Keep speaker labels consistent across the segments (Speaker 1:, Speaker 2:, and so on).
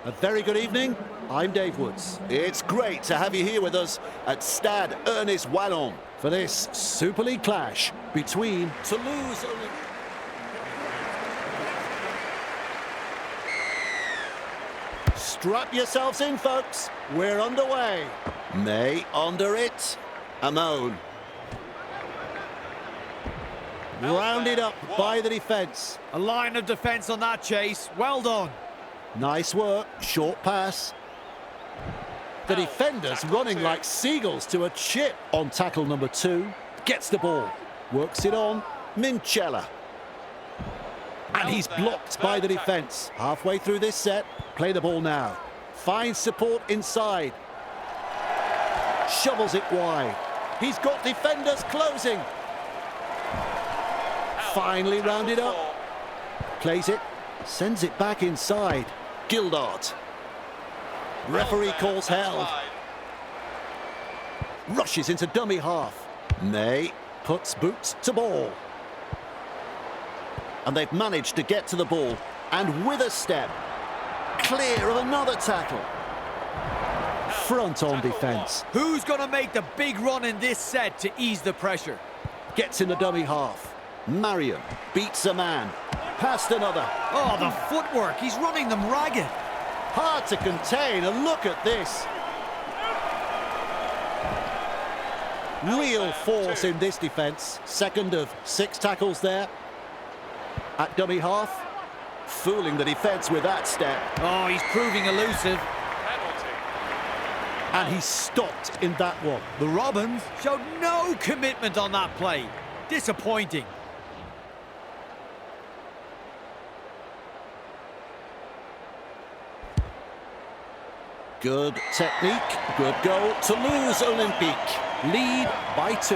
Speaker 1: A very good evening. I'm Dave Woods.
Speaker 2: It's great to have you here with us at Stade Ernest Wallon
Speaker 1: for this Super League clash between
Speaker 2: Toulouse.
Speaker 1: Strap yourselves in, folks. We're underway.
Speaker 2: May under it. Amone.
Speaker 1: Rounded up by the defence.
Speaker 3: A line of defence on that chase. Well done.
Speaker 1: Nice work. Short pass. The defenders running like seagulls to a chip on tackle number 2. Gets the ball. Works it on.
Speaker 2: Minchella.
Speaker 1: And he's blocked by the defence. Halfway through this set. Play the ball now. Finds support inside. Shovels it wide. He's got defenders closing. Finally rounded up. Plays it. Sends it back inside.
Speaker 2: Gildart.
Speaker 1: Referee calls held. Rushes into dummy half.
Speaker 2: May
Speaker 1: puts boots to ball.
Speaker 2: And they've managed to get to the ball. And with a step, clear of another tackle.
Speaker 1: Front on defence.
Speaker 3: Who's going to make the big run in this set to ease the pressure?
Speaker 1: Gets in the dummy half.
Speaker 2: Marion beats a man. Past another.
Speaker 3: Oh, the footwork. He's running them ragged.
Speaker 1: Hard to contain, and look at this. Real force in this defence. Second of 6 tackles there. At dummy half.
Speaker 2: Fooling the defence with that step.
Speaker 3: Oh, he's proving elusive.
Speaker 1: And he's stopped in that one.
Speaker 3: The Robins showed no commitment on that play. Disappointing.
Speaker 1: Good technique, good goal. Toulouse Olympique lead by 2.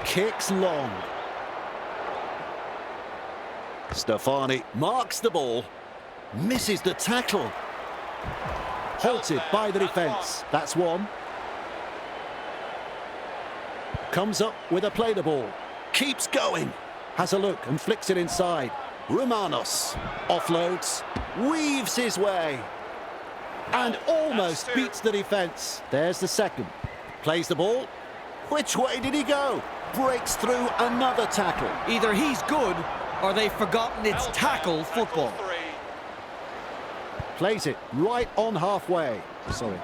Speaker 1: Kicks long.
Speaker 2: Stefani marks the ball. Misses the tackle.
Speaker 1: Halted by the defence. That's one. Comes up with a play the ball.
Speaker 2: Keeps going.
Speaker 1: Has a look and flicks it inside.
Speaker 2: Romanos
Speaker 1: offloads.
Speaker 2: Weaves his way.
Speaker 1: And almost beats the defence. There's the second. Plays the ball.
Speaker 2: Which way did he go? Breaks through another tackle.
Speaker 3: Either he's good or they've forgotten it's tackle football.
Speaker 1: Plays it right on halfway. Sorry.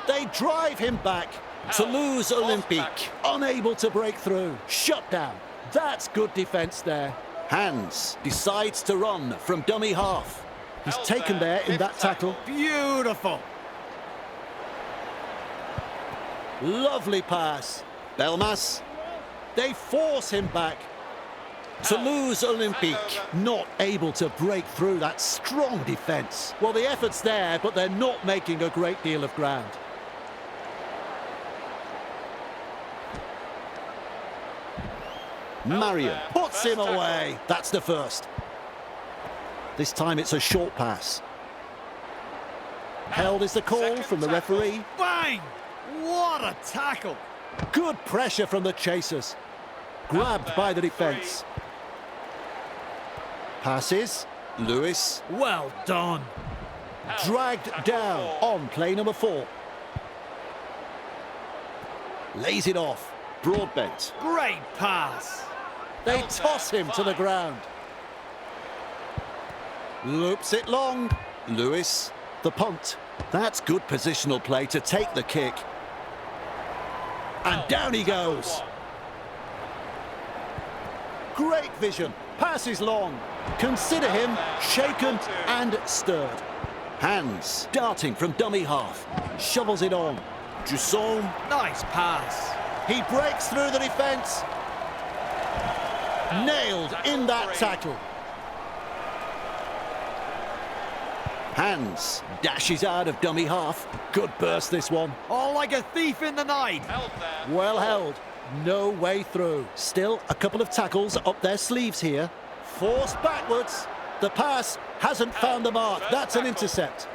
Speaker 1: They drive him back. Toulouse Olympique unable to break through. Shut down. That's good defence there.
Speaker 2: Hands decides to run from dummy half.
Speaker 1: He's taken there in that tackle.
Speaker 3: Beautiful.
Speaker 1: Lovely pass.
Speaker 2: Belmas.
Speaker 1: They force him back. Toulouse Olympique not able to break through that strong defence. Well, the effort's there, but they're not making a great deal of ground.
Speaker 2: Marion
Speaker 1: puts him away. That's the first. This time it's a short pass. Held is the call from the referee.
Speaker 3: Bang! What a tackle!
Speaker 1: Good pressure from the chasers. Grabbed by the defence. Passes.
Speaker 2: Lewis.
Speaker 3: Well done.
Speaker 1: Dragged down on play number 4. Lays it off.
Speaker 2: Broadbent.
Speaker 3: Great pass.
Speaker 1: They toss him to the ground. Loops it long.
Speaker 2: Lewis.
Speaker 1: The punt.
Speaker 2: That's good positional play to take the kick.
Speaker 1: And down he goes. Great vision. Passes long. Consider him shaken and stirred.
Speaker 2: Hands darting from dummy half.
Speaker 1: Shovels it on.
Speaker 2: Jusson.
Speaker 3: Nice pass.
Speaker 1: He breaks through the defence. Nailed in that tackle.
Speaker 2: Hands dashes out of dummy half.
Speaker 1: Good burst this one.
Speaker 3: Oh, like a thief in the night.
Speaker 1: Well held. No way through. Still a couple of tackles up their sleeves here. Forced backwards. The pass hasn't found the mark. That's an intercept.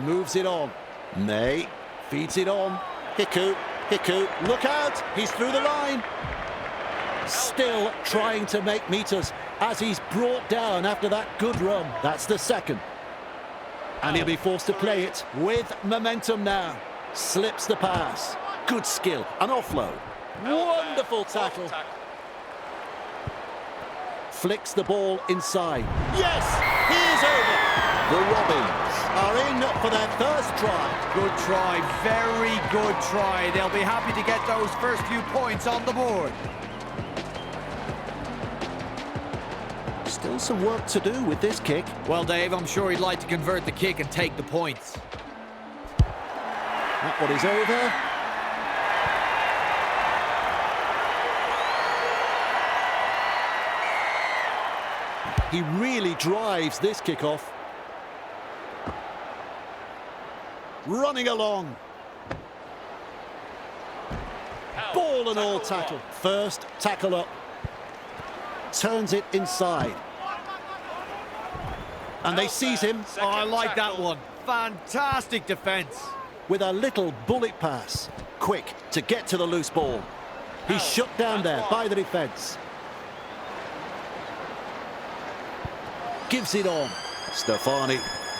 Speaker 1: Moves it on.
Speaker 2: May
Speaker 1: feeds it on.
Speaker 2: Hiku
Speaker 1: Hiku, look out, he's through the line. Still trying to make meters as he's brought down after that good run. That's the second. And he'll be forced to play it with momentum now. Slips the pass. Good skill, an offload. Wonderful tackle. Flicks the ball inside. Yes, he is over. The Robins are in for their first try.
Speaker 3: Good try, very good try. They'll be happy to get those first few points on the board.
Speaker 1: Still some work to do with this kick.
Speaker 3: Well, Dave, I'm sure he'd like to convert the kick and take the points.
Speaker 1: That one is over. He really drives this kickoff. Running along. Ball and all tackle. First tackle up. Turns it inside. And they seize him.
Speaker 3: Oh, I like that one. Fantastic defence.
Speaker 1: With a little bullet pass. Quick to get to the loose ball. He's shut down there by the defence. Gives it on. Stefani.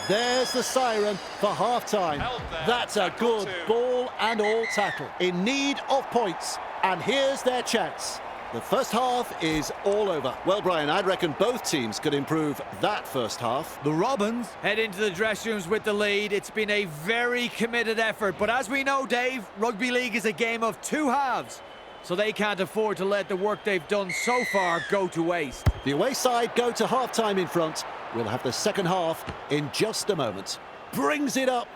Speaker 1: There's the siren for half-time. That's a good ball and all tackle. In need of points. And here's their chance. The first half is all over. Well, Brian, I'd reckon both teams could improve that first half.
Speaker 3: The Robins head into the dressing rooms with the lead. It's been a very committed effort. But as we know, Dave, rugby league is a game of two halves. So they can't afford to let the work they've done so far go to waste.
Speaker 1: The away side go to half-time in front. We'll have the second half in just a moment. Brings it up.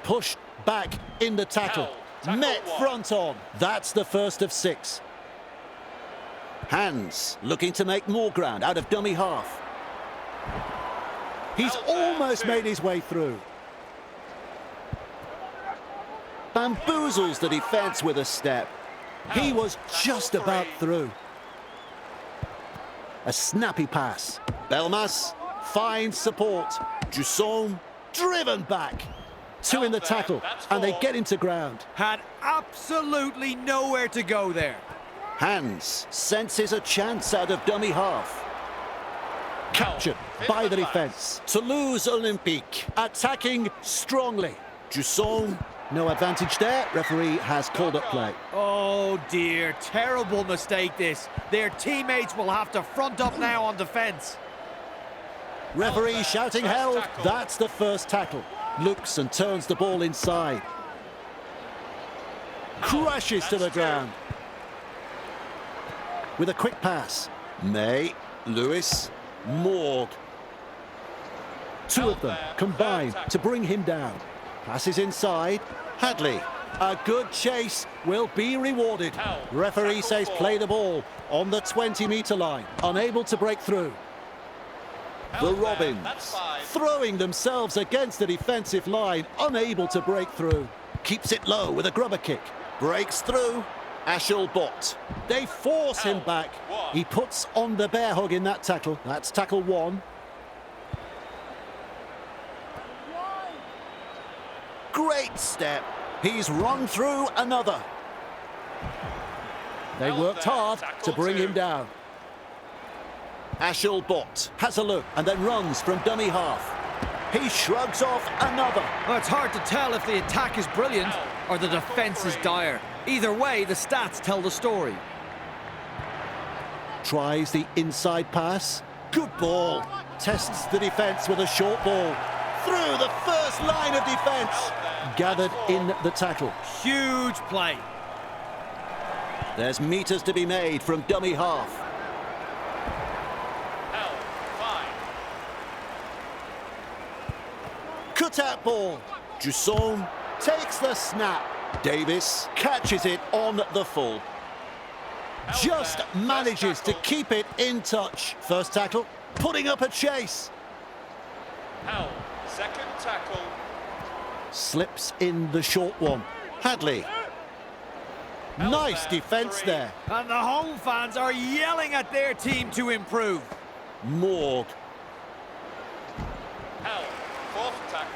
Speaker 1: Pushed back in the tackle. Met front on. That's the first of 6. Hands looking to make more ground out of dummy half. He's almost made his way through. Bamboozles the defence with a step. He was just about through. A snappy pass. Belmas finds support. Jusson driven back. 2 in the tackle, and they get into ground.
Speaker 3: Had absolutely nowhere to go there.
Speaker 1: Hands senses a chance out of dummy half. Captured by the defence. Toulouse Olympique attacking strongly. Jusson, no advantage there. Referee has called up play.
Speaker 3: Oh dear, terrible mistake this. Their teammates will have to front up now on defence.
Speaker 1: Referee shouting held. That's the first tackle. Looks and turns the ball inside. Crashes to the ground. With a quick pass. May, Lewis, Morg. 2 of them combine to bring him down. Passes inside. Hadley. A good chase will be rewarded. Referee says play the ball on the 20-metre line. Unable to break through. The Robins throwing themselves against the defensive line, unable to break through. Keeps it low with a grubber kick. Breaks through. Ashel Bott. They force him back. He puts on the bear hug in that tackle. That's tackle 1. Great step. He's run through another. They worked hard to bring him down. Ashel Bott has a look and then runs from dummy half. He shrugs off another.
Speaker 3: Well, it's hard to tell if the attack is brilliant or the defence is dire. Either way, the stats tell the story.
Speaker 1: Tries the inside pass. Good ball. Tests the defence with a short ball. Through the first line of defence. Gathered in the tackle.
Speaker 3: Huge play.
Speaker 1: There's meters to be made from dummy half. Cut out ball. Jusson takes the snap. Davis catches it on the full. Just manages to keep it in touch. First tackle, putting up a chase.
Speaker 4: Second tackle.
Speaker 1: Slips in the short one. Hadley. Nice defence there.
Speaker 3: And the home fans are yelling at their team to improve.
Speaker 1: Morg.
Speaker 4: Fourth tackle.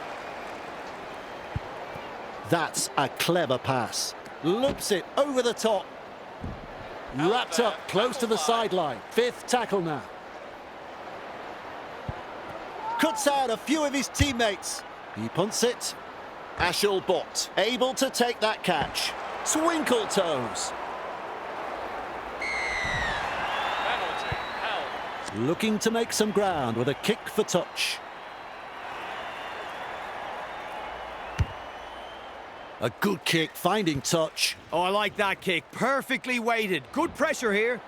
Speaker 1: That's a clever pass. Loops it over the top. Wrapped up close to the sideline. 5th tackle now. Cuts out a few of his teammates. He punts it. Ashelbot able to take that catch. Twinkle toes.
Speaker 4: Penalty, held.
Speaker 1: Looking to make some ground with a kick for touch. A good kick, finding touch.
Speaker 3: Oh, I like that kick. Perfectly weighted. Good pressure here.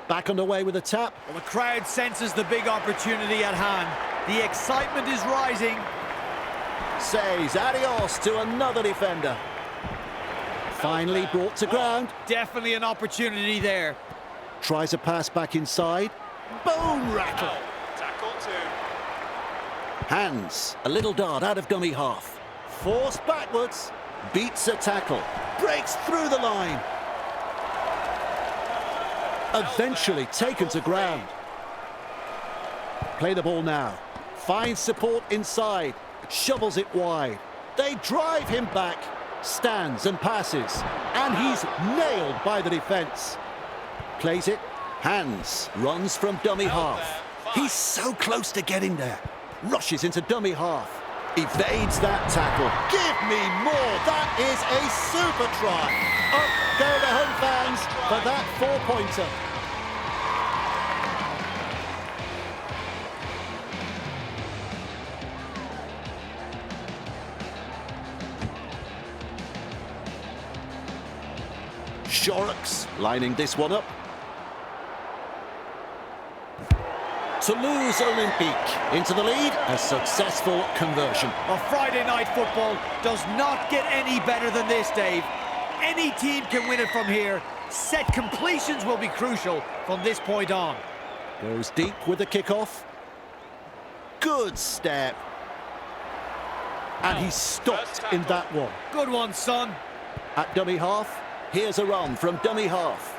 Speaker 1: Back underway with a tap.
Speaker 3: Well, the crowd senses the big opportunity at hand. The excitement is rising.
Speaker 1: Says adios to another defender. Finally brought to ground.
Speaker 3: Definitely an opportunity there.
Speaker 1: Tries a pass back inside. Bone rattle.
Speaker 4: Tackle 2.
Speaker 1: Hands. A little dart out of dummy half. Forced backwards. Beats a tackle. Breaks through the line. Eventually taken to ground. Play the ball now. Finds support inside. Shovels it wide. They drive him back. Stands and passes. And he's nailed by the defence. Plays it. Hands. Runs from dummy half. He's so close to getting there. Rushes into dummy half. Evades that tackle. Give me more. That is a super try. Up go the home fans for that 4-pointer. Shorrocks lining this one up. Toulouse Olympique into the lead. A successful conversion.
Speaker 3: Well, Friday night football does not get any better than this, Dave. Any team can win it from here. Set completions will be crucial from this point on.
Speaker 1: Goes deep with the kickoff. Good step. And he's stopped in that one.
Speaker 3: Good one, son.
Speaker 1: At dummy half, here's a run from dummy half.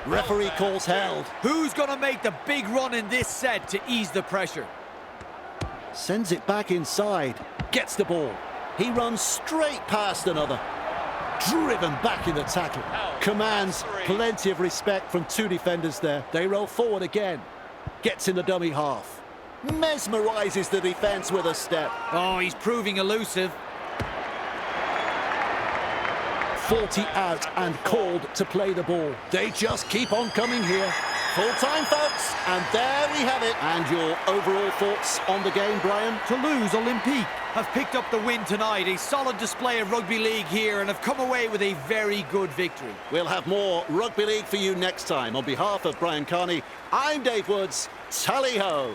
Speaker 1: Referee calls held.
Speaker 3: Who's going to make the big run in this set to ease the pressure?
Speaker 1: Sends it back inside. Gets the ball. He runs straight past another. Driven back in the tackle. Commands plenty of respect from 2 defenders there. They roll forward again. Gets in the dummy half. Mesmerises the defence with a step.
Speaker 3: Oh, he's proving elusive.
Speaker 1: 40 out and called to play the ball. They just keep on coming here. Full time, folks, and there we have it. And your overall thoughts on the game, Brian?
Speaker 3: Toulouse Olympique have picked up the win tonight. A solid display of rugby league here and have come away with a very good victory.
Speaker 1: We'll have more rugby league for you next time. On behalf of Brian Carney, I'm Dave Woods. Tally ho!